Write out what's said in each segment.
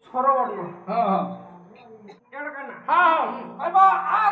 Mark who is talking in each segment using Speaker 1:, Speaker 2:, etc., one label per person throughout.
Speaker 1: ছরবর্ণ
Speaker 2: হ্যাঁ
Speaker 1: এটা কেন
Speaker 2: হ্যাঁ
Speaker 1: আইবা আ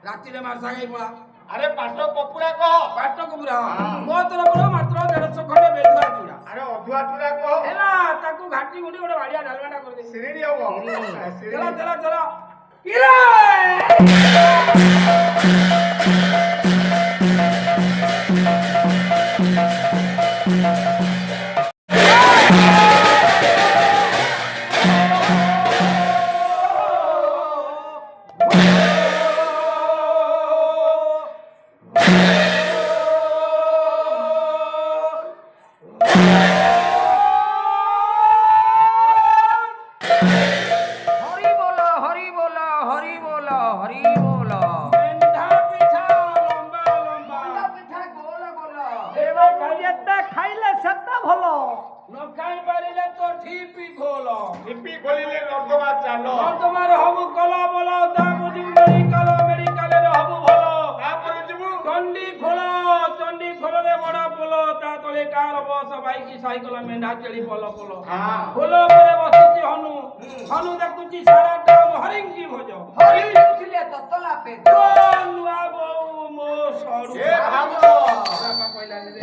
Speaker 1: রাত্রিরে মার সাগাই পড়া
Speaker 2: আরে পাট কপুরা কহ
Speaker 1: পাটক পুরা ମୋ ତରଫରୁ ମାତ୍ର 150 ଖଣ୍ଡେ ବେଦୁଆ ଚୁଡ଼ା
Speaker 2: আরে অধুয়া চূড়া কহ
Speaker 1: ହେଲା ତାକୁ ଘାଟି ଗୁଣ୍ଡି ଗୋଟେ ବାଡ଼ିଆ ଡାଲମାଟା କରିଦେ
Speaker 2: সিরিডি হবো
Speaker 1: ଚଲା ଚଲା ଚଲା କିରେ
Speaker 3: হরি বল হরি বল হরি বল হরি বল
Speaker 1: মেଣ୍ଢା ପିଠା ଲମ୍ବା ଲମ୍ବା
Speaker 3: পিঠা গোল গোল
Speaker 1: ଯେତେ ଖାଇଲେ ସେତେ ଭଲ ନ ଖାଇ ପାରିଲେ ତ ଠିପି ଖୋଲ
Speaker 2: লিপি খলিলে নর্দমা চালো
Speaker 1: তোমার হবু কলা বল তা বুঝিବୁ ମେଡିକାଲରେ ହବୁ ଭଲ
Speaker 2: তারপরে ଯିବୁ
Speaker 1: ଚଣ୍ଡୀ ଖୋଲରେ ବଡ ପୋଲ ତା ତଳେ କାର ବସ ବାଇକ ସାଇକେଲ ମେଣ୍ଢା ଚେଳି ପଲ ପୋଲ ପୋଲ ଉପରେ ବସିଛି ହନୁ ହନୁ ଦେଖୁଛି ସାରା ଟାଉନ ହରିଙ୍କି ଭୋଜ
Speaker 3: হরি উঠিলে ততলা পেট
Speaker 1: ଓ ନୂଆ ବୋଉ ମୋ ସରୁ
Speaker 2: এ ভাবো
Speaker 1: ବାପା କହିଲାନି ରେ।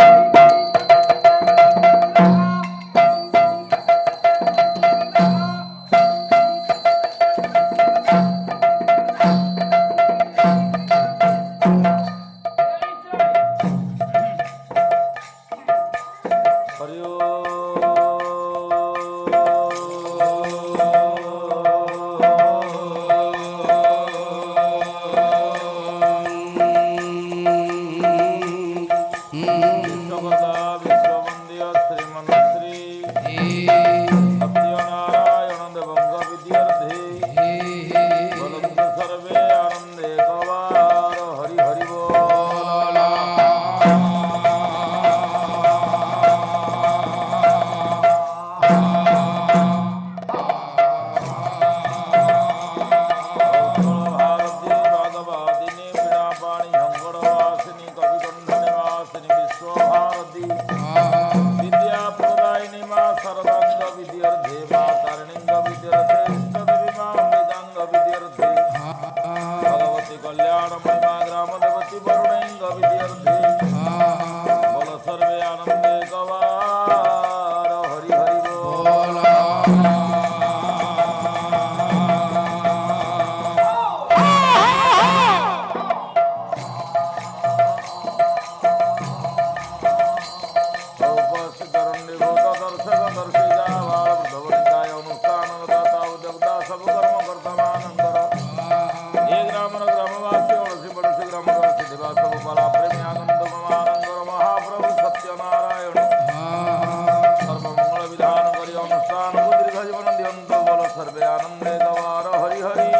Speaker 4: विद्या प्रदायिनी मां सरदा সবে আনন্দে দেওয়ার হরি হরি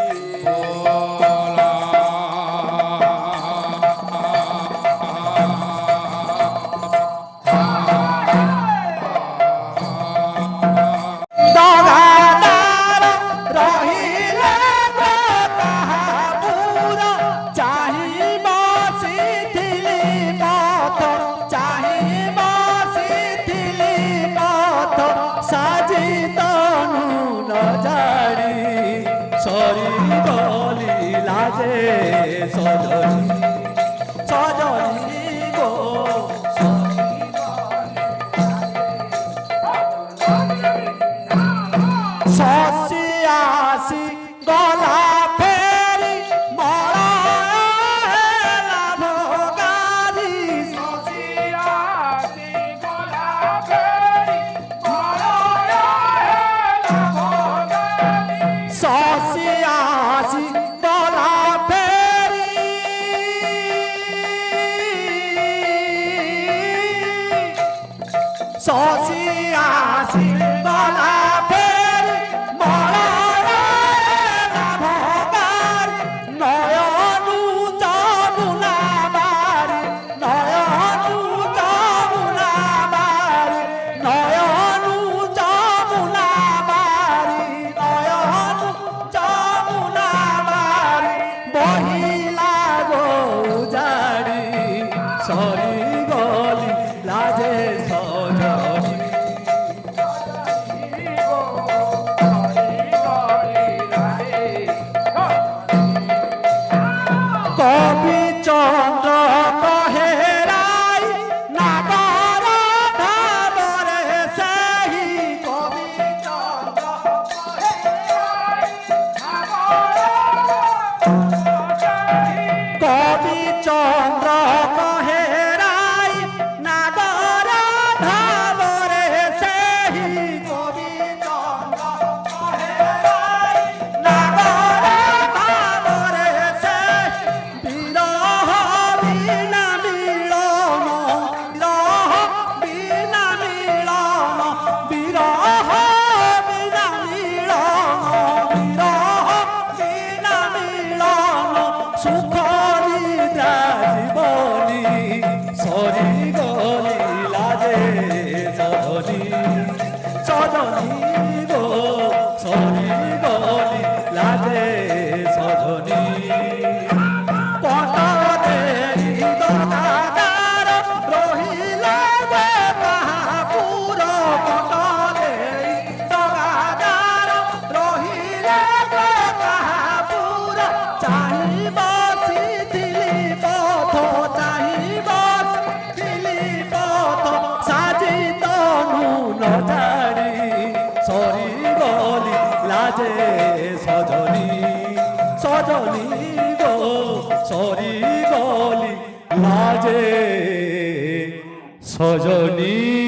Speaker 5: সজনী